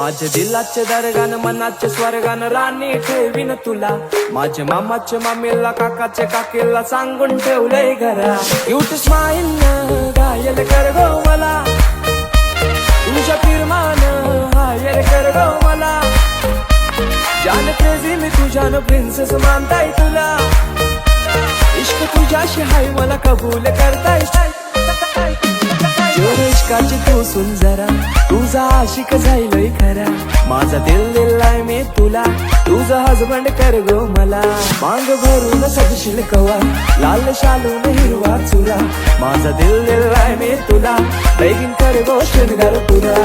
माझे दिलाचे दरगान मनाचे स्वर्गान राणी ठेवीन तुला. माझे मामाचे मामीला काकाचे काकीला सांगून ठेवलंय घरा. क्यूट स्माईल घायल कर गो मला, तुझ्या फिरमान हायर कर गो मला. जान क्रेझी मी तुझ्यान प्रिन्सेस मानताय तुला. इश्क तुझ्याशी हाय मला कबूल करताय. जोर इश्काची तू सुन जरा, तुझा आशिक जाईलय खरा. माझा दिल दिलाय मी तुला, तुझा हजबंड कर गो मला. मांग भरून सजशील कवा, लाल शालून हिरवा चुरा. माझा दिल दिलाय मी तुला, लगीन कर गो शृंगार तुला.